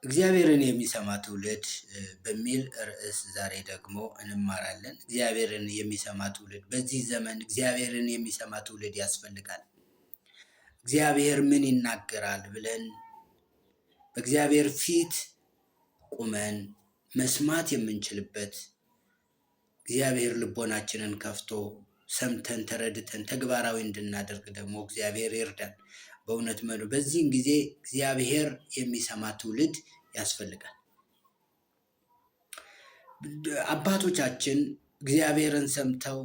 እግዚአብሔርን የሚሰማ ትውልድ በሚል ርዕስ ዛሬ ደግሞ እንማራለን። እግዚአብሔርን የሚሰማ ትውልድ በዚህ ዘመን እግዚአብሔርን የሚሰማ ትውልድ ያስፈልጋል። እግዚአብሔር ምን ይናገራል ብለን በእግዚአብሔር ፊት ቁመን መስማት የምንችልበት እግዚአብሔር ልቦናችንን ከፍቶ ሰምተን ተረድተን ተግባራዊ እንድናደርግ ደግሞ እግዚአብሔር ይርዳን። በእውነት በዚህን ጊዜ እግዚአብሔር የሚሰማ ትውልድ ያስፈልጋል። አባቶቻችን እግዚአብሔርን ሰምተው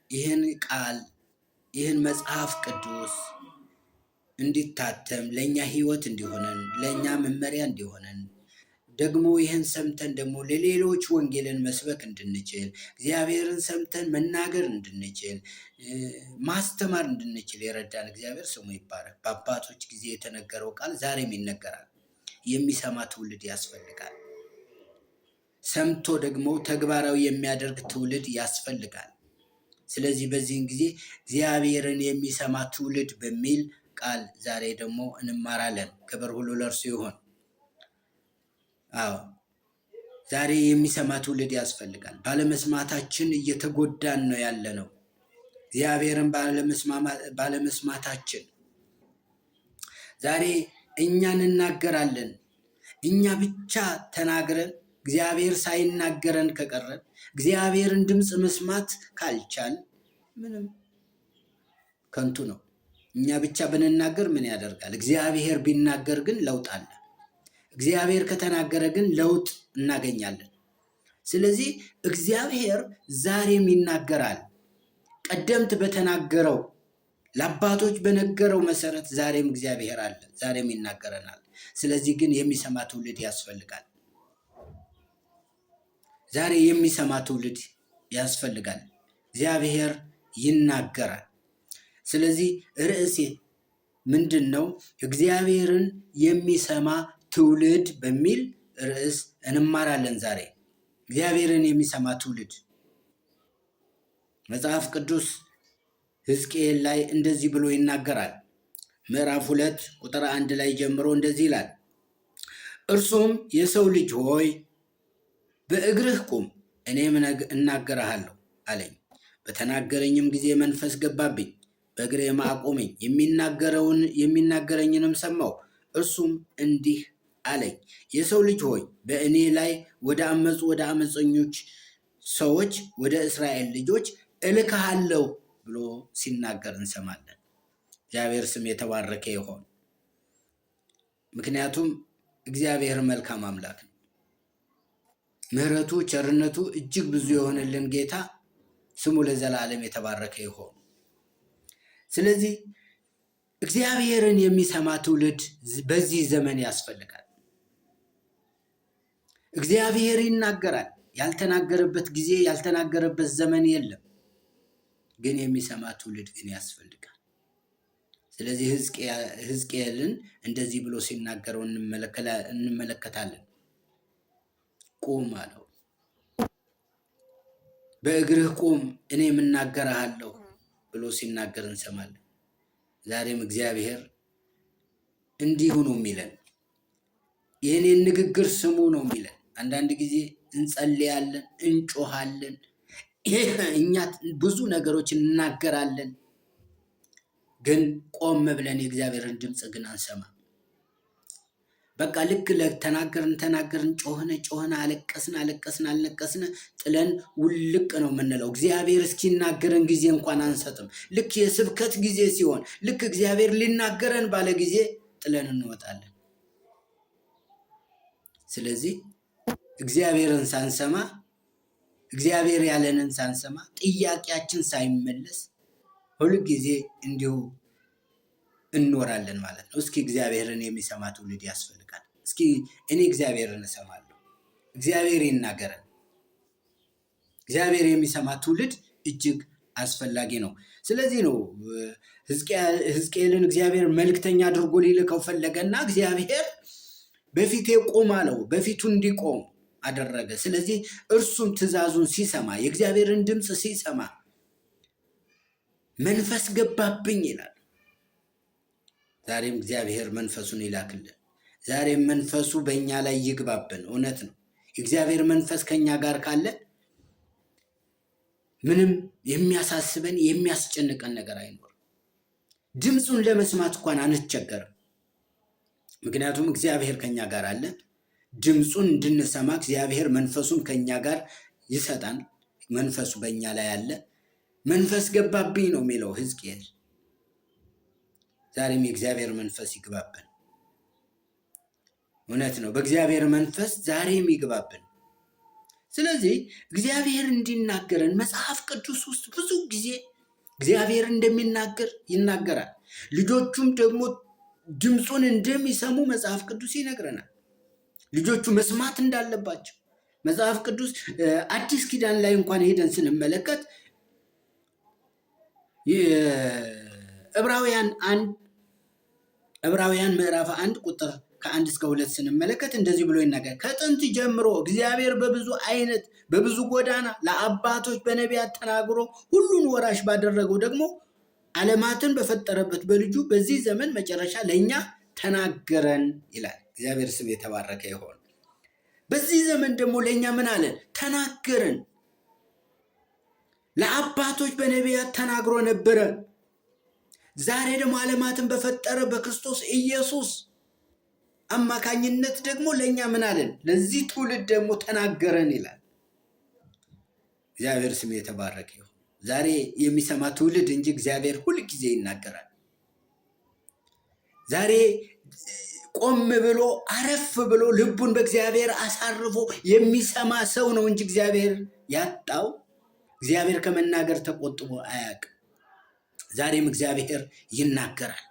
ይህን ቃል ይህን መጽሐፍ ቅዱስ እንዲታተም ለእኛ ሕይወት እንዲሆነን ለእኛ መመሪያ እንዲሆነን ደግሞ ይህን ሰምተን ደግሞ ለሌሎች ወንጌልን መስበክ እንድንችል እግዚአብሔርን ሰምተን መናገር እንድንችል ማስተማር እንድንችል የረዳን እግዚአብሔር ስሙ ይባረክ። በአባቶች ጊዜ የተነገረው ቃል ዛሬም ይነገራል። የሚሰማ ትውልድ ያስፈልጋል። ሰምቶ ደግሞ ተግባራዊ የሚያደርግ ትውልድ ያስፈልጋል። ስለዚህ በዚህን ጊዜ እግዚአብሔርን የሚሰማ ትውልድ በሚል ቃል ዛሬ ደግሞ እንማራለን። ክብር ሁሉ ለእርሱ ይሁን። ዛሬ የሚሰማ ትውልድ ያስፈልጋል። ባለመስማታችን እየተጎዳን ነው ያለነው። እግዚአብሔርን ባለመስማታችን ዛሬ እኛ እንናገራለን። እኛ ብቻ ተናግረን እግዚአብሔር ሳይናገረን ከቀረን እግዚአብሔርን ድምፅ መስማት ካልቻል ምንም ከንቱ ነው። እኛ ብቻ ብንናገር ምን ያደርጋል? እግዚአብሔር ቢናገር ግን ለውጥ አለ። እግዚአብሔር ከተናገረ ግን ለውጥ እናገኛለን። ስለዚህ እግዚአብሔር ዛሬም ይናገራል። ቀደምት በተናገረው ለአባቶች በነገረው መሰረት ዛሬም እግዚአብሔር አለ፣ ዛሬም ይናገረናል። ስለዚህ ግን የሚሰማ ትውልድ ያስፈልጋል። ዛሬ የሚሰማ ትውልድ ያስፈልጋል። እግዚአብሔር ይናገራል። ስለዚህ ርዕሴ ምንድን ነው? እግዚአብሔርን የሚሰማ ትውልድ በሚል ርዕስ እንማራለን ዛሬ። እግዚአብሔርን የሚሰማ ትውልድ መጽሐፍ ቅዱስ ሕዝቅኤል ላይ እንደዚህ ብሎ ይናገራል። ምዕራፍ 2 ቁጥር 1 ላይ ጀምሮ እንደዚህ ይላል። እርሱም የሰው ልጅ ሆይ በእግርህ ቁም፣ እኔም እናገርሃለሁ አለኝ። በተናገረኝም ጊዜ መንፈስ ገባብኝ፣ በእግሬም አቆመኝ። የሚናገረኝንም ሰማሁ። እርሱም እንዲህ አለኝ፣ የሰው ልጅ ሆይ በእኔ ላይ ወደ አመፀኞች ሰዎች ወደ እስራኤል ልጆች እልክሃለሁ ብሎ ሲናገር እንሰማለን። እግዚአብሔር ስም የተባረከ ይሆን። ምክንያቱም እግዚአብሔር መልካም አምላክ ነው። ምሕረቱ ቸርነቱ እጅግ ብዙ የሆነልን ጌታ ስሙ ለዘላለም የተባረከ ይሆን። ስለዚህ እግዚአብሔርን የሚሰማ ትውልድ በዚህ ዘመን ያስፈልጋል። እግዚአብሔር ይናገራል። ያልተናገረበት ጊዜ ያልተናገረበት ዘመን የለም። ግን የሚሰማ ትውልድ ግን ያስፈልጋል። ስለዚህ ሕዝቅኤልን እንደዚህ ብሎ ሲናገረው እንመለከታለን። ቁም አለው። በእግርህ ቁም እኔም እናገርሃለሁ ብሎ ሲናገር እንሰማለን። ዛሬም እግዚአብሔር እንዲሁ ነው የሚለን። የእኔን ንግግር ስሙ ነው የሚለን። አንዳንድ ጊዜ እንጸልያለን፣ እንጮሃለን፣ እኛ ብዙ ነገሮች እናገራለን። ግን ቆም ብለን የእግዚአብሔርን ድምፅ ግን አንሰማ። በቃ ልክ ተናገርን፣ ጮህነ፣ አለቀስን፣ ጥለን ውልቅ ነው የምንለው። እግዚአብሔር እስኪናገረን ጊዜ እንኳን አንሰጥም። ልክ የስብከት ጊዜ ሲሆን፣ ልክ እግዚአብሔር ሊናገረን ባለ ጊዜ ጥለን እንወጣለን። ስለዚህ እግዚአብሔርን ሳንሰማ እግዚአብሔር ያለንን ሳንሰማ ጥያቄያችን ሳይመለስ ሁልጊዜ እንዲሁ እንኖራለን ማለት ነው። እስኪ እግዚአብሔርን የሚሰማ ትውልድ ያስፈልጋል። እስኪ እኔ እግዚአብሔርን እሰማለሁ፣ እግዚአብሔር ይናገረን። እግዚአብሔር የሚሰማ ትውልድ እጅግ አስፈላጊ ነው። ስለዚህ ነው ሕዝቅኤልን እግዚአብሔር መልእክተኛ አድርጎ ሊልከው ፈለገና እግዚአብሔር በፊቴ ቁም አለው። በፊቱ እንዲቆም አደረገ። ስለዚህ እርሱም ትእዛዙን ሲሰማ የእግዚአብሔርን ድምፅ ሲሰማ መንፈስ ገባብኝ ይላል። ዛሬም እግዚአብሔር መንፈሱን ይላክልን። ዛሬም መንፈሱ በእኛ ላይ ይግባብን። እውነት ነው። የእግዚአብሔር መንፈስ ከኛ ጋር ካለ ምንም የሚያሳስበን የሚያስጨንቀን ነገር አይኖርም። ድምፁን ለመስማት እንኳን አንቸገርም። ምክንያቱም እግዚአብሔር ከኛ ጋር አለ። ድምፁን እንድንሰማ እግዚአብሔር መንፈሱን ከኛ ጋር ይሰጣል። መንፈሱ በእኛ ላይ አለ። መንፈስ ገባብኝ ነው የሚለው ሕዝቅኤል። ዛሬም የእግዚአብሔር መንፈስ ይግባብን። እውነት ነው። በእግዚአብሔር መንፈስ ዛሬም ይግባብን። ስለዚህ እግዚአብሔር እንዲናገረን መጽሐፍ ቅዱስ ውስጥ ብዙ ጊዜ እግዚአብሔር እንደሚናገር ይናገራል። ልጆቹም ደግሞ ድምፁን እንደሚሰሙ መጽሐፍ ቅዱስ ይነግረናል። ልጆቹ መስማት እንዳለባቸው መጽሐፍ ቅዱስ አዲስ ኪዳን ላይ እንኳን ሄደን ስንመለከት ዕብራውያን ምዕራፍ 1 ቁጥር ከ1 እስከ 2 ስንመለከት እንደዚህ ብሎ ይናገራል። ከጥንት ጀምሮ እግዚአብሔር በብዙ አይነት በብዙ ጎዳና ለአባቶች በነቢያት ተናግሮ ሁሉን ወራሽ ባደረገው ደግሞ ዓለማትን በፈጠረበት በልጁ በዚህ ዘመን መጨረሻ ለእኛ ተናገረን ይላል። እግዚአብሔር ስም የተባረከ ይሆን። በዚህ ዘመን ደግሞ ለእኛ ምን አለን? ተናገረን። ለአባቶች በነቢያት ተናግሮ ነበረ። ዛሬ ደግሞ ዓለማትን በፈጠረ በክርስቶስ ኢየሱስ አማካኝነት ደግሞ ለእኛ ምን አለን? ለዚህ ትውልድ ደግሞ ተናገረን ይላል። እግዚአብሔር ስም የተባረከ ይሁን። ዛሬ የሚሰማ ትውልድ እንጂ እግዚአብሔር ሁል ጊዜ ይናገራል። ዛሬ ቆም ብሎ አረፍ ብሎ ልቡን በእግዚአብሔር አሳርፎ የሚሰማ ሰው ነው እንጂ እግዚአብሔር ያጣው። እግዚአብሔር ከመናገር ተቆጥቦ አያውቅም። ዛሬም እግዚአብሔር ይናገራል፣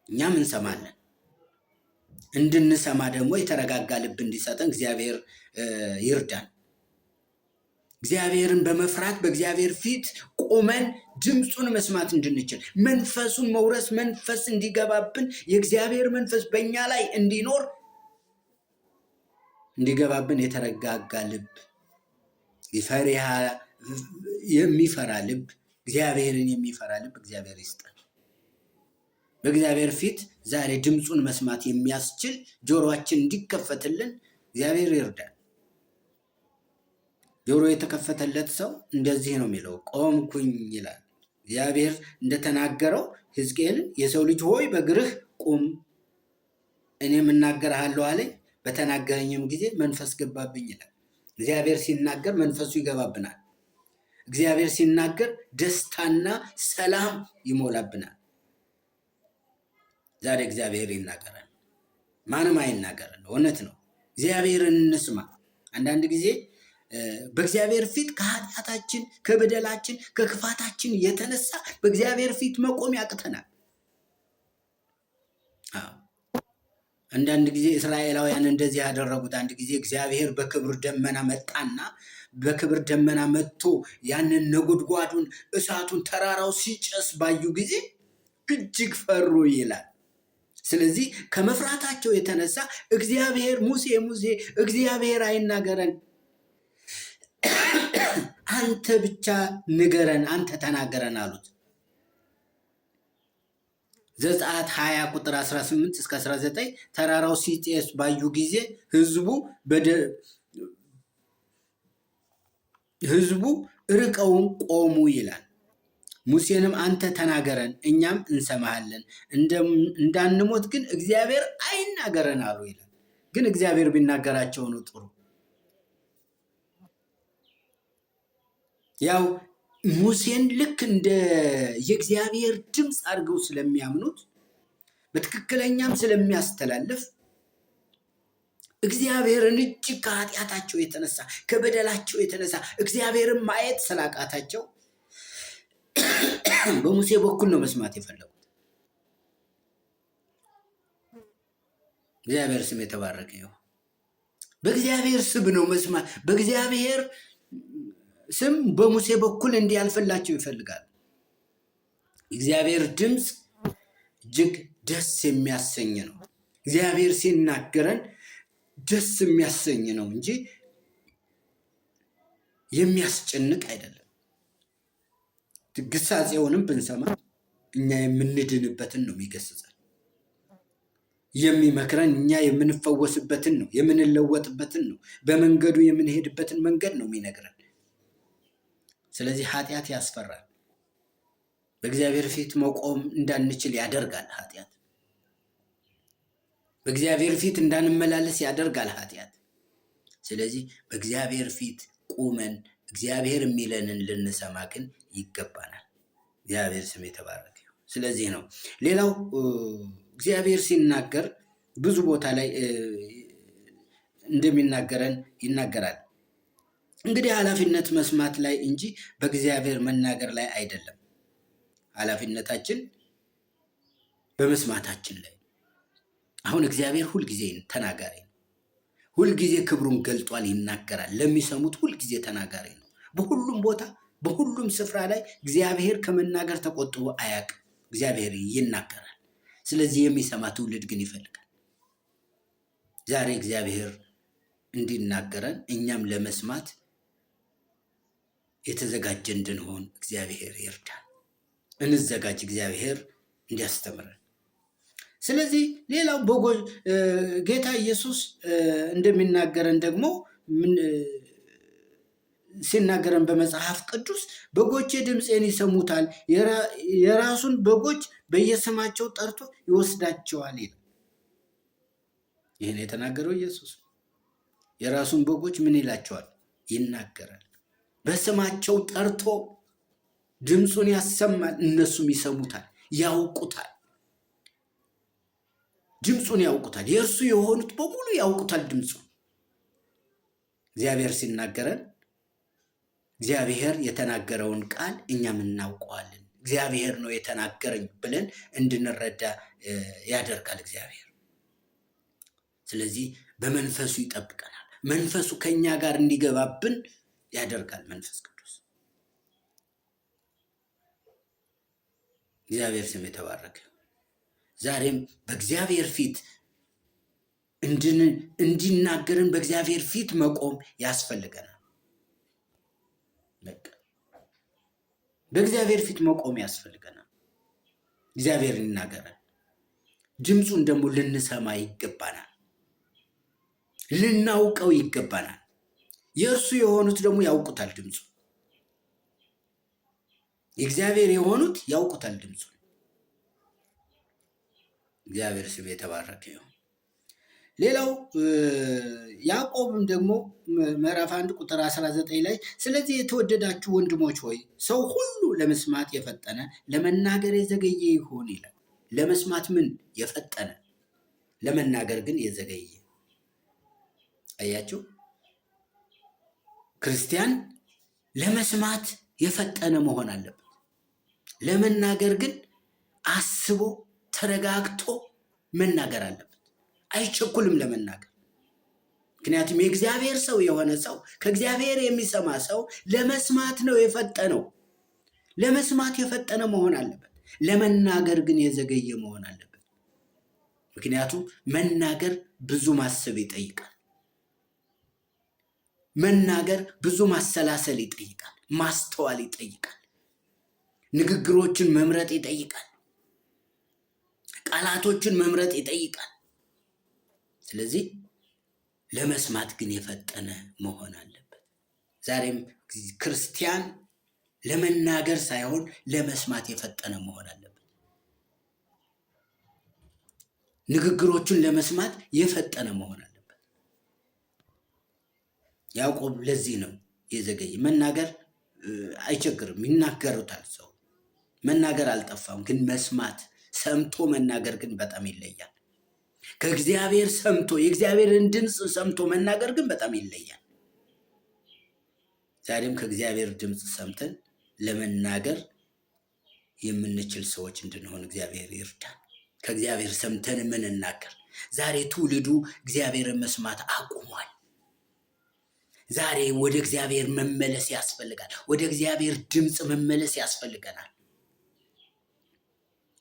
እኛም እንሰማለን። እንድንሰማ ደግሞ የተረጋጋ ልብ እንዲሰጠን እግዚአብሔር ይርዳን። እግዚአብሔርን በመፍራት በእግዚአብሔር ፊት ቆመን ድምፁን መስማት እንድንችል መንፈሱን መውረስ መንፈስ እንዲገባብን የእግዚአብሔር መንፈስ በእኛ ላይ እንዲገባብን የተረጋጋ ልብ የሚፈራ ልብ እግዚአብሔርን የሚፈራ ልብ እግዚአብሔር ይስጠን። በእግዚአብሔር ፊት ዛሬ ድምፁን መስማት የሚያስችል ጆሮአችን እንዲከፈትልን እግዚአብሔር ይርዳል። ጆሮ የተከፈተለት ሰው እንደዚህ ነው የሚለው፣ ቆምኩኝ ይላል። እግዚአብሔር እንደተናገረው ሕዝቅኤልን የሰው ልጅ ሆይ በእግርህ ቁም፣ እኔም እናገርሃለሁ አለኝ፣ በተናገረኝም ጊዜ መንፈስ ገባብኝ ይላል። እግዚአብሔር ሲናገር መንፈሱ ይገባብናል። እግዚአብሔር ሲናገር ደስታና ሰላም ይሞላብናል። ዛሬ እግዚአብሔር ይናገራል፣ ማንም አይናገረን። እውነት ነው። እግዚአብሔርን እንስማ። አንዳንድ ጊዜ በእግዚአብሔር ፊት ከኃጢአታችን፣ ከበደላችን፣ ከክፋታችን የተነሳ በእግዚአብሔር ፊት መቆም ያቅተናል። አንዳንድ ጊዜ እስራኤላውያን እንደዚህ ያደረጉት፣ አንድ ጊዜ እግዚአብሔር በክብር ደመና መጣና በክብር ደመና መጥቶ ያንን ነጎድጓዱን፣ እሳቱን፣ ተራራው ሲጨስ ባዩ ጊዜ እጅግ ፈሩ ይላል። ስለዚህ ከመፍራታቸው የተነሳ እግዚአብሔር ሙሴ እግዚአብሔር አይናገረን፣ አንተ ብቻ ንገረን፣ አንተ ተናገረን አሉት። ዘጸአት 20 ቁጥር 18 እስከ 19 ተራራው ሲጤስ ባዩ ጊዜ ህዝቡ ርቀውን ቆሙ ይላል። ሙሴንም አንተ ተናገረን እኛም እንሰማሃለን፣ እንዳንሞት ግን እግዚአብሔር አይናገረን አሉ ይላል። ግን እግዚአብሔር ቢናገራቸው ነው ጥሩ። ያው ሙሴን ልክ እንደ የእግዚአብሔር ድምፅ አድርገው ስለሚያምኑት በትክክለኛም ስለሚያስተላልፍ እግዚአብሔርን እጅግ ከኃጢአታቸው የተነሳ ከበደላቸው የተነሳ እግዚአብሔርን ማየት ስላቃታቸው በሙሴ በኩል ነው መስማት የፈለጉት። እግዚአብሔር ስም የተባረከ ይሁን። በእግዚአብሔር ስም ነው መስማት። በእግዚአብሔር ስም በሙሴ በኩል እንዲያልፍላቸው ይፈልጋል። እግዚአብሔር ድምፅ እጅግ ደስ የሚያሰኝ ነው። እግዚአብሔር ሲናገረን ደስ የሚያሰኝ ነው እንጂ የሚያስጨንቅ አይደለም። ግሳጼውንም ብንሰማ እኛ የምንድንበትን ነው የሚገስጸን። የሚመክረን እኛ የምንፈወስበትን ነው፣ የምንለወጥበትን ነው፣ በመንገዱ የምንሄድበትን መንገድ ነው የሚነግረን። ስለዚህ ኃጢአት ያስፈራል። በእግዚአብሔር ፊት መቆም እንዳንችል ያደርጋል ኃጢአት። በእግዚአብሔር ፊት እንዳንመላለስ ያደርጋል ኃጢአት። ስለዚህ በእግዚአብሔር ፊት ቁመን እግዚአብሔር የሚለንን ልንሰማ ግን ይገባናል። እግዚአብሔር ስም የተባረከ ይሁን። ስለዚህ ነው ሌላው እግዚአብሔር ሲናገር ብዙ ቦታ ላይ እንደሚናገረን ይናገራል። እንግዲህ ኃላፊነት መስማት ላይ እንጂ በእግዚአብሔር መናገር ላይ አይደለም። ኃላፊነታችን በመስማታችን ላይ። አሁን እግዚአብሔር ሁልጊዜ ተናጋሪ ነው። ሁልጊዜ ክብሩን ገልጧል፣ ይናገራል። ለሚሰሙት ሁልጊዜ ተናጋሪ ነው። በሁሉም ቦታ በሁሉም ስፍራ ላይ እግዚአብሔር ከመናገር ተቆጥቦ አያውቅም። እግዚአብሔር ይናገራል። ስለዚህ የሚሰማ ትውልድ ግን ይፈልጋል። ዛሬ እግዚአብሔር እንዲናገረን እኛም ለመስማት የተዘጋጀ እንድንሆን እግዚአብሔር ይርዳል። እንዘጋጅ፣ እግዚአብሔር እንዲያስተምረን። ስለዚህ ሌላው ጌታ ኢየሱስ እንደሚናገረን ደግሞ ሲናገረን በመጽሐፍ ቅዱስ በጎቼ ድምፄን ይሰሙታል፣ የራሱን በጎች በየስማቸው ጠርቶ ይወስዳቸዋል ይላል። ይህን የተናገረው ኢየሱስ የራሱን በጎች ምን ይላቸዋል? ይናገራል። በስማቸው ጠርቶ ድምፁን ያሰማል። እነሱም ይሰሙታል፣ ያውቁታል። ድምፁን ያውቁታል። የእርሱ የሆኑት በሙሉ ያውቁታል ድምፁን። እግዚአብሔር ሲናገረን እግዚአብሔር የተናገረውን ቃል እኛም እናውቀዋለን። እግዚአብሔር ነው የተናገረኝ ብለን እንድንረዳ ያደርጋል እግዚአብሔር። ስለዚህ በመንፈሱ ይጠብቀናል። መንፈሱ ከኛ ጋር እንዲገባብን ያደርጋል መንፈስ ቅዱስ። እግዚአብሔር ስም የተባረከ። ዛሬም በእግዚአብሔር ፊት እንዲናገርን በእግዚአብሔር ፊት መቆም ያስፈልገናል። በእግዚአብሔር ፊት መቆም ያስፈልገናል። እግዚአብሔር ይናገራል። ድምፁን ደግሞ ልንሰማ ይገባናል፣ ልናውቀው ይገባናል። የእርሱ የሆኑት ደግሞ ያውቁታል ድምፁ። የእግዚአብሔር የሆኑት ያውቁታል ድምፁ። እግዚአብሔር ስም የተባረከ ይሁን። ሌላው ያዕቆብም ደግሞ ምዕራፍ 1 ቁጥር 19 ላይ ስለዚህ የተወደዳችሁ ወንድሞች ሆይ ሰው ሁሉ ለመስማት የፈጠነ ለመናገር የዘገየ ይሆን ይላል። ለመስማት ምን የፈጠነ፣ ለመናገር ግን የዘገየ። አያችሁ፣ ክርስቲያን ለመስማት የፈጠነ መሆን አለበት። ለመናገር ግን አስቦ ተረጋግቶ መናገር አለበት። አይቸኩልም ለመናገር። ምክንያቱም የእግዚአብሔር ሰው የሆነ ሰው፣ ከእግዚአብሔር የሚሰማ ሰው ለመስማት ነው የፈጠነው። ለመስማት የፈጠነ መሆን አለበት። ለመናገር ግን የዘገየ መሆን አለበት። ምክንያቱም መናገር ብዙ ማሰብ ይጠይቃል። መናገር ብዙ ማሰላሰል ይጠይቃል፣ ማስተዋል ይጠይቃል፣ ንግግሮችን መምረጥ ይጠይቃል፣ ቃላቶችን መምረጥ ይጠይቃል። ስለዚህ ለመስማት ግን የፈጠነ መሆን አለበት። ዛሬም ክርስቲያን ለመናገር ሳይሆን ለመስማት የፈጠነ መሆን አለበት። ንግግሮቹን ለመስማት የፈጠነ መሆን አለበት። ያዕቆብ ለዚህ ነው የዘገየ። መናገር አይቸግርም፣ ይናገሩታል። ሰው መናገር አልጠፋም፣ ግን መስማት ሰምቶ መናገር ግን በጣም ይለያል። ከእግዚአብሔር ሰምቶ የእግዚአብሔርን ድምፅ ሰምቶ መናገር ግን በጣም ይለያል። ዛሬም ከእግዚአብሔር ድምፅ ሰምተን ለመናገር የምንችል ሰዎች እንድንሆን እግዚአብሔር ይርዳል። ከእግዚአብሔር ሰምተን የምንናገር። ዛሬ ትውልዱ እግዚአብሔርን መስማት አቁሟል። ዛሬ ወደ እግዚአብሔር መመለስ ያስፈልጋል። ወደ እግዚአብሔር ድምፅ መመለስ ያስፈልገናል።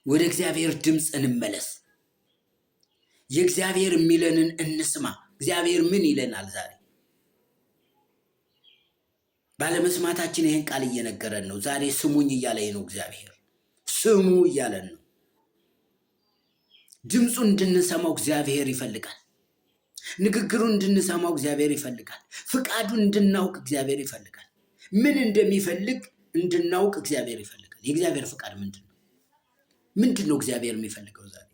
ወደ እግዚአብሔር ድምፅ እንመለስ። የእግዚአብሔር የሚለንን እንስማ። እግዚአብሔር ምን ይለናል? ዛሬ ባለመስማታችን ይህን ቃል እየነገረን ነው። ዛሬ ስሙኝ እያለኝ ነው። እግዚአብሔር ስሙ እያለን ነው። ድምፁን እንድንሰማው እግዚአብሔር ይፈልጋል። ንግግሩን እንድንሰማው እግዚአብሔር ይፈልጋል። ፍቃዱን እንድናውቅ እግዚአብሔር ይፈልጋል። ምን እንደሚፈልግ እንድናውቅ እግዚአብሔር ይፈልጋል። የእግዚአብሔር ፍቃድ ምንድን ነው? ምንድን ነው እግዚአብሔር የሚፈልገው ዛሬ?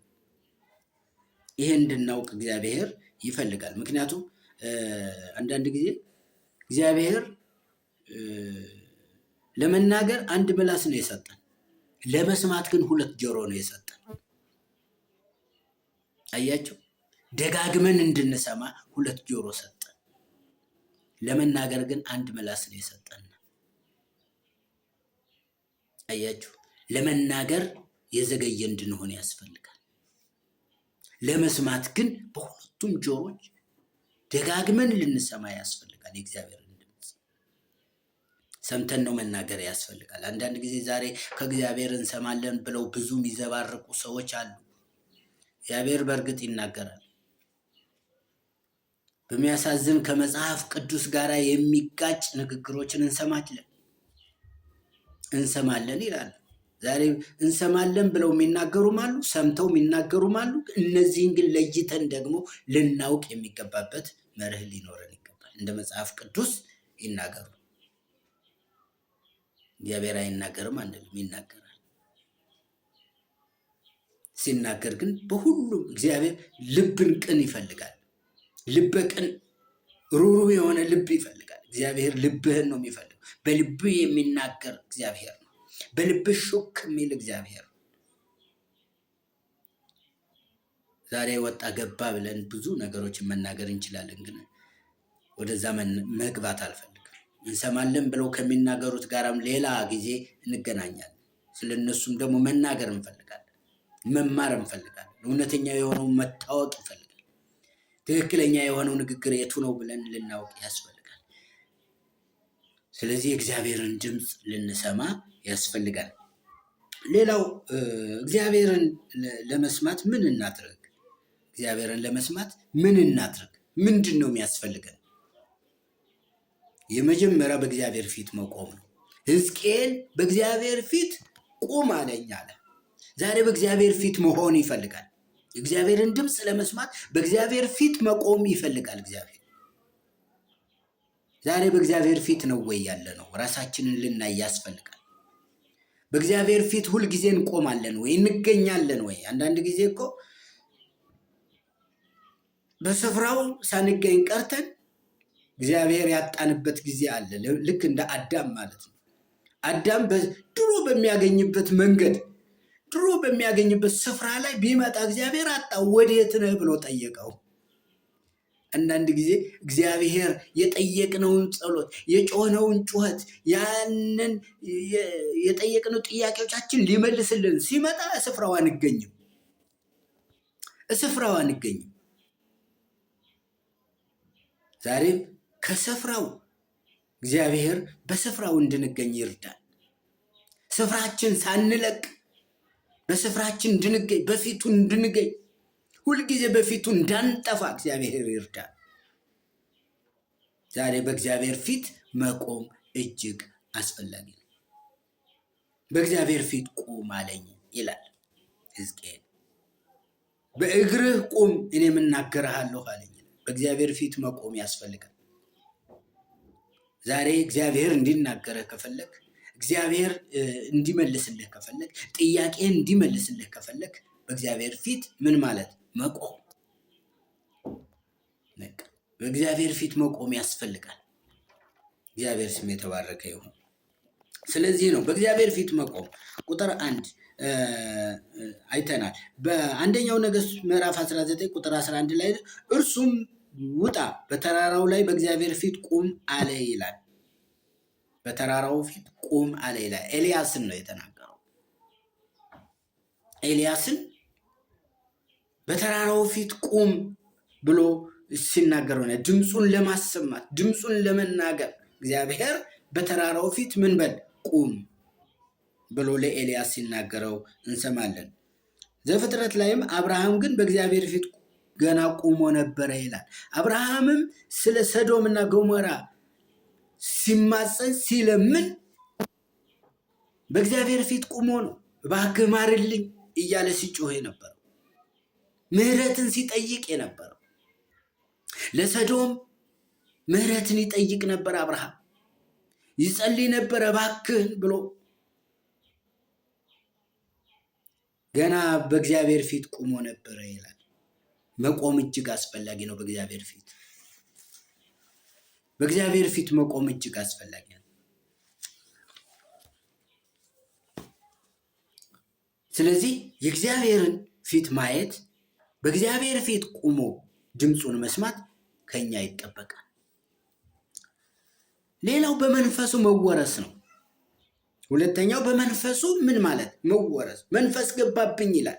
ይሄ እንድናውቅ እግዚአብሔር ይፈልጋል። ምክንያቱም አንዳንድ ጊዜ እግዚአብሔር ለመናገር አንድ ምላስ ነው የሰጠን፣ ለመስማት ግን 2 ጆሮ ነው የሰጠን። አያችሁ፣ ደጋግመን እንድንሰማ 2 ጆሮ ሰጠን። ለመናገር ግን አንድ ምላስ ነው የሰጠን። አያችሁ፣ ለመናገር የዘገየ እንድንሆን ያስፈልጋል። ለመስማት ግን በሁለቱም ጆሮች ደጋግመን ልንሰማ ያስፈልጋል። የእግዚአብሔርን ድምፅ ሰምተን ነው መናገር ያስፈልጋል። አንዳንድ ጊዜ ዛሬ ከእግዚአብሔር እንሰማለን ብለው ብዙ የሚዘባርቁ ሰዎች አሉ። እግዚአብሔር በእርግጥ ይናገራል። በሚያሳዝን ከመጽሐፍ ቅዱስ ጋር የሚጋጭ ንግግሮችን እንሰማለን ይላሉ። ዛሬ እንሰማለን ብለው የሚናገሩም አሉ፣ ሰምተው የሚናገሩም አሉ። እነዚህን ግን ለይተን ደግሞ ልናውቅ የሚገባበት መርህ ሊኖረን ይገባል። እንደ መጽሐፍ ቅዱስ ይናገሩ። እግዚአብሔር አይናገርም አንልም፣ ይናገራል። ሲናገር ግን በሁሉም እግዚአብሔር ልብን ቅን ይፈልጋል። ልበ ቅን ሩሩ የሆነ ልብ ይፈልጋል። እግዚአብሔር ልብህን ነው የሚፈልገው። በልብህ የሚናገር እግዚአብሔር ነው። በልብህ ሹክ የሚል እግዚአብሔር ነው። ዛሬ ወጣ ገባ ብለን ብዙ ነገሮችን መናገር እንችላለን፣ ግን ወደዛ መግባት አልፈልግም። እንሰማለን ብለው ከሚናገሩት ጋራም ሌላ ጊዜ እንገናኛለን። ስለነሱም ደግሞ መናገር እንፈልጋለን፣ መማር እንፈልጋለን። እውነተኛ የሆነው መታወቅ እንፈልጋለን። ትክክለኛ የሆነው ንግግር የቱ ነው ብለን ልናውቅ ያስፈልጋል። ስለዚህ እግዚአብሔርን ድምፅ ልንሰማ ያስፈልጋል። ሌላው እግዚአብሔርን ለመስማት ምን እናድርግ? እግዚአብሔርን ለመስማት ምን እናድርግ? ምንድን ነው የሚያስፈልገን? የመጀመሪያ በእግዚአብሔር ፊት መቆም ነው። ሕዝቅኤል በእግዚአብሔር ፊት ቁም አለኝ አለ። ዛሬ በእግዚአብሔር ፊት መሆን ይፈልጋል። እግዚአብሔርን ድምፅ ለመስማት በእግዚአብሔር ፊት መቆም ይፈልጋል። እግዚአብሔር ዛሬ በእግዚአብሔር ፊት ነው ወይ ያለ ነው? ራሳችንን ልናይ ያስፈልጋል። በእግዚአብሔር ፊት ሁልጊዜ እንቆማለን ወይ? እንገኛለን ወይ? አንዳንድ ጊዜ እኮ በስፍራው ሳንገኝ ቀርተን እግዚአብሔር ያጣንበት ጊዜ አለ። ልክ እንደ አዳም ማለት ነው። አዳም ድሮ በሚያገኝበት መንገድ ድሮ በሚያገኝበት ስፍራ ላይ ቢመጣ እግዚአብሔር አጣው። ወዴት ነህ ብሎ ጠየቀው። አንዳንድ ጊዜ እግዚአብሔር የጠየቅነውን ጸሎት፣ የጮህነውን ጩኸት፣ ያንን የጠየቅነው ጥያቄዎቻችን ሊመልስልን ሲመጣ ስፍራው አንገኝም። ዛሬም ከስፍራው እግዚአብሔር በስፍራው እንድንገኝ ይርዳል። ስፍራችን ሳንለቅ በስፍራችን እንድንገኝ፣ በፊቱ እንድንገኝ፣ ሁልጊዜ በፊቱ እንዳንጠፋ እግዚአብሔር ይርዳል። ዛሬ በእግዚአብሔር ፊት መቆም እጅግ አስፈላጊ ነው። በእግዚአብሔር ፊት ቁም አለኝ ይላል ሕዝቅኤል። በእግርህ ቁም እኔም እናገርሃለሁ አለኝ። በእግዚአብሔር ፊት መቆም ያስፈልጋል። ዛሬ እግዚአብሔር እንዲናገርህ ከፈለግ፣ እግዚአብሔር እንዲመልስልህ ከፈለግ፣ ጥያቄን እንዲመልስልህ ከፈለግ በእግዚአብሔር ፊት ምን ማለት መቆም። በእግዚአብሔር ፊት መቆም ያስፈልጋል። እግዚአብሔር ስም የተባረከ ይሁን። ስለዚህ ነው በእግዚአብሔር ፊት መቆም። ቁጥር 1 አይተናል። በአንደኛው ነገሥት ምዕራፍ 19 ቁጥር 11 ላይ እርሱም ውጣ በተራራው ላይ በእግዚአብሔር ፊት ቁም አለ ይላል። በተራራው ፊት ቁም አለ ይላል። ኤልያስን ነው የተናገረው። ኤልያስን በተራራው ፊት ቁም ብሎ ሲናገር ሆነ። ድምፁን ለማሰማት፣ ድምፁን ለመናገር እግዚአብሔር በተራራው ፊት ምን በል ቁም ብሎ ለኤልያስ ሲናገረው እንሰማለን። ዘፍጥረት ላይም አብርሃም ግን በእግዚአብሔር ፊት ገና ቁሞ ነበረ ይላል። አብርሃምም ስለ ሰዶምና ገሞራ ሲማፀን ሲለምን በእግዚአብሔር ፊት ቁሞ ነው። እባክህ ማርልኝ እያለ ሲጮህ ነበረው። ምህረትን ሲጠይቅ የነበረው። ለሰዶም ምህረትን ይጠይቅ ነበር አብርሃም። ይጸልይ ነበር እባክህን ብሎ። ገና በእግዚአብሔር ፊት ቆሞ ነበረ ይላል። መቆም እጅግ አስፈላጊ ነው። በእግዚአብሔር ፊት መቆም እጅግ አስፈላጊ ነው። ስለዚህ የእግዚአብሔርን ፊት ማየት፣ በእግዚአብሔር ፊት ቆሞ ድምፁን መስማት ከኛ ይጠበቃል። ሌላው በመንፈሱ መወረስ ነው። ሁለተኛው በመንፈሱ ምን ማለት መወረስ፣ መንፈስ ገባብኝ ይላል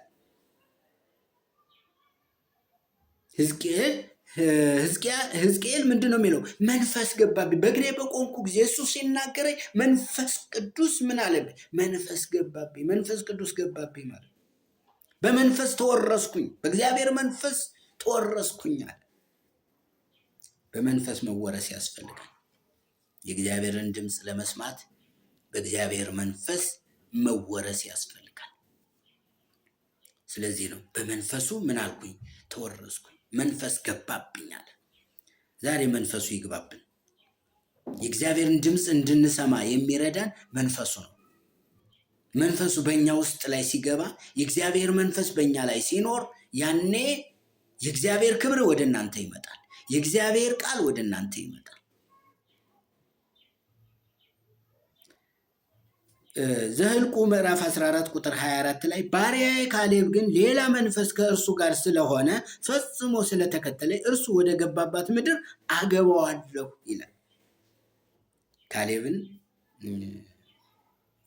ሕዝቅኤል ምንድን ነው የሚለው? መንፈስ ገባብኝ፣ በእግሬ በቆምኩ ጊዜ እሱ ሲናገረኝ መንፈስ ቅዱስ ምን አለብኝ? መንፈስ ገባብኝ። መንፈስ ቅዱስ ገባብኝ ማለት በመንፈስ ተወረስኩኝ፣ በእግዚአብሔር መንፈስ ተወረስኩኝ አለ። በመንፈስ መወረስ ያስፈልጋል። የእግዚአብሔርን ድምፅ ለመስማት በእግዚአብሔር መንፈስ መወረስ ያስፈልጋል። ስለዚህ ነው በመንፈሱ ምን አልኩኝ? ተወረስኩኝ፣ መንፈስ ገባብኝ አለ። ዛሬ መንፈሱ ይግባብን። የእግዚአብሔርን ድምፅ እንድንሰማ የሚረዳን መንፈሱ ነው። መንፈሱ በእኛ ውስጥ ላይ ሲገባ፣ የእግዚአብሔር መንፈስ በእኛ ላይ ሲኖር፣ ያኔ የእግዚአብሔር ክብር ወደ እናንተ ይመጣል። የእግዚአብሔር ቃል ወደ እናንተ ይመጣል። ዘኍልቍ ምዕራፍ 14 ቁጥር 24 ላይ ባሪያዬ ካሌብ ግን ሌላ መንፈስ ከእርሱ ጋር ስለሆነ ፈጽሞ ስለተከተለ እርሱ ወደ ገባባት ምድር አገባዋለሁ ይላል። ካሌብን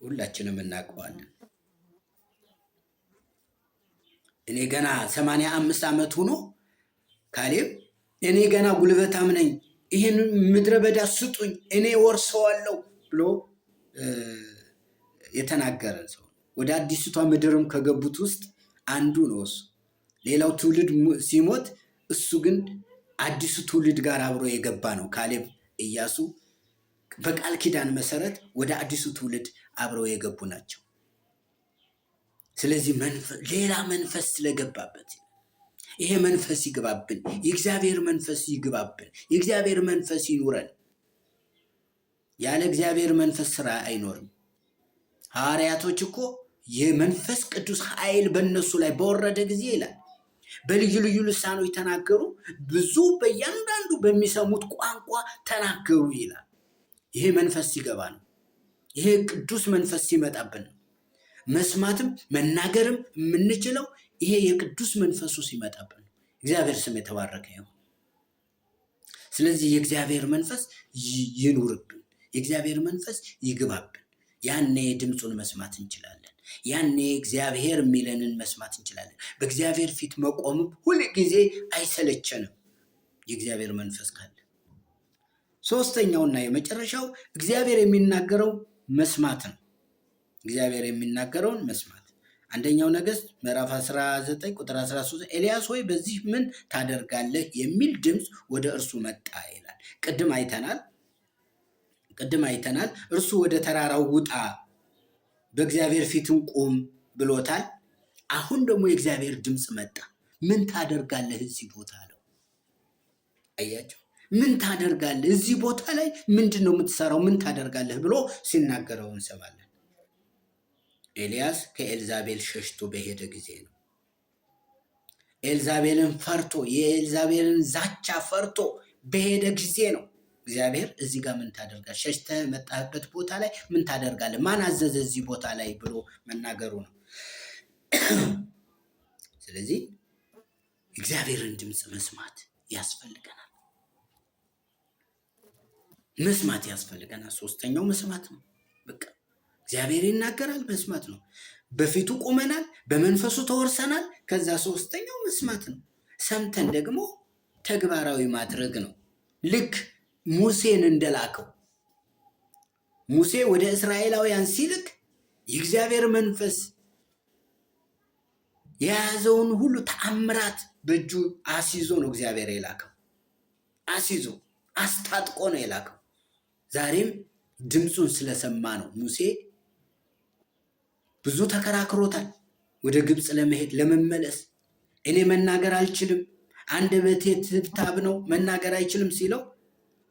ሁላችንም እናውቀዋለን። እኔ ገና 85 ዓመት ሆኖ ካሌብ እኔ ገና ጉልበታም ነኝ፣ ይህን ምድረ በዳ ስጡኝ እኔ ወርሰዋለሁ ብሎ የተናገረን ሰው። ወደ አዲስቷ ምድርም ከገቡት ውስጥ አንዱ ነው እሱ። ሌላው ትውልድ ሲሞት እሱ ግን አዲሱ ትውልድ ጋር አብሮ የገባ ነው። ካሌብ፣ ኢያሱ በቃል ኪዳን መሰረት ወደ አዲሱ ትውልድ አብረው የገቡ ናቸው። ስለዚህ ሌላ መንፈስ ስለገባበት ይሄ መንፈስ ይግባብን። የእግዚአብሔር መንፈስ ይግባብን። የእግዚአብሔር መንፈስ ይኑረን። ያለ እግዚአብሔር መንፈስ ስራ አይኖርም። ሐዋርያቶች እኮ የመንፈስ ቅዱስ ኃይል በእነሱ ላይ በወረደ ጊዜ ይላል በልዩ ልዩ ልሳኖች ተናገሩ፣ ብዙ በእያንዳንዱ በሚሰሙት ቋንቋ ተናገሩ ይላል። ይሄ መንፈስ ሲገባ ነው። ይሄ ቅዱስ መንፈስ ሲመጣብን ነው። መስማትም መናገርም የምንችለው ይሄ የቅዱስ መንፈሱ ሲመጣብን ነው። እግዚአብሔር ስም የተባረከ ይሁን። ስለዚህ የእግዚአብሔር መንፈስ ይኑርብን። የእግዚአብሔር መንፈስ ይግባብን። ያኔ ድምፁን መስማት እንችላለን። ያኔ እግዚአብሔር የሚለንን መስማት እንችላለን። በእግዚአብሔር ፊት መቆምም ሁል ጊዜ አይሰለቸንም፣ የእግዚአብሔር መንፈስ ካለ። ሶስተኛውና የመጨረሻው እግዚአብሔር የሚናገረው መስማት ነው። እግዚአብሔር የሚናገረውን መስማት። አንደኛው ነገሥት ምዕራፍ 19 ቁጥር 13 ኤልያስ ሆይ በዚህ ምን ታደርጋለህ የሚል ድምፅ ወደ እርሱ መጣ ይላል። ቅድም አይተናል። እርሱ ወደ ተራራው ውጣ፣ በእግዚአብሔር ፊትም ቁም ብሎታል። አሁን ደግሞ የእግዚአብሔር ድምፅ መጣ። ምን ታደርጋለህ እዚህ ቦታ አለው። አያቸው። ምን ታደርጋለህ እዚህ ቦታ ላይ ምንድን ነው የምትሰራው? ምን ታደርጋለህ ብሎ ሲናገረው እንሰማለን። ኤልያስ ከኤልዛቤል ሸሽቶ በሄደ ጊዜ ነው። ኤልዛቤልን ፈርቶ፣ የኤልዛቤልን ዛቻ ፈርቶ በሄደ ጊዜ ነው እግዚአብሔር እዚህ ጋር ምን ታደርጋለህ? ሸሽተህ መጣህበት ቦታ ላይ ምን ታደርጋለህ? ማን አዘዘ እዚህ ቦታ ላይ ብሎ መናገሩ ነው። ስለዚህ እግዚአብሔርን ድምፅ መስማት ያስፈልገናል። ሶስተኛው መስማት ነው። በቃ እግዚአብሔር ይናገራል፣ መስማት ነው። በፊቱ ቆመናል፣ በመንፈሱ ተወርሰናል። ከዛ ሶስተኛው መስማት ነው። ሰምተን ደግሞ ተግባራዊ ማድረግ ነው። ልክ ሙሴን እንደላከው ሙሴ ወደ እስራኤላውያን ሲልክ የእግዚአብሔር መንፈስ የያዘውን ሁሉ ተአምራት በእጁ አስይዞ ነው እግዚአብሔር የላከው። አስይዞ አስታጥቆ ነው የላከው። ዛሬም ድምፁን ስለሰማ ነው። ሙሴ ብዙ ተከራክሮታል፣ ወደ ግብፅ ለመሄድ ለመመለስ። እኔ መናገር አልችልም፣ አንደበቴ ትብታብ ነው መናገር አይችልም ሲለው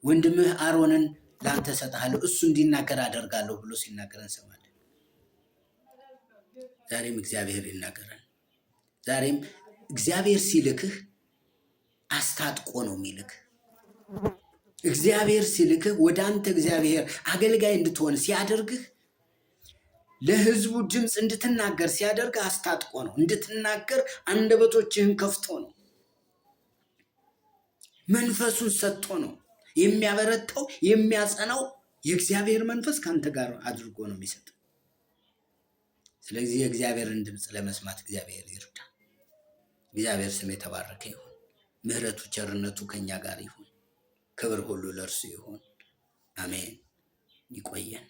ወንድምህ አሮንን ላንተ ሰጣለሁ እሱ እንዲናገር አደርጋለሁ ብሎ ሲናገር እንሰማለን። ዛሬም እግዚአብሔር ይናገራል። ዛሬም እግዚአብሔር ሲልክህ አስታጥቆ ነው የሚልክህ። እግዚአብሔር ሲልክህ ወደ አንተ እግዚአብሔር አገልጋይ እንድትሆን ሲያደርግህ ለሕዝቡ ድምፅ እንድትናገር ሲያደርግ አስታጥቆ ነው። እንድትናገር አንደበቶችህን ከፍቶ ነው። መንፈሱን ሰጥቶ ነው። የሚያበረታው የሚያጸናው የእግዚአብሔር መንፈስ ከአንተ ጋር አድርጎ ነው የሚሰጥ። ስለዚህ የእግዚአብሔርን ድምፅ ለመስማት እግዚአብሔር ይርዳ። እግዚአብሔር ስም የተባረከ ይሁን። ምሕረቱ ቸርነቱ ከኛ ጋር ይሁን። ክብር ሁሉ ለእርሱ ይሁን። አሜን። ይቆየን።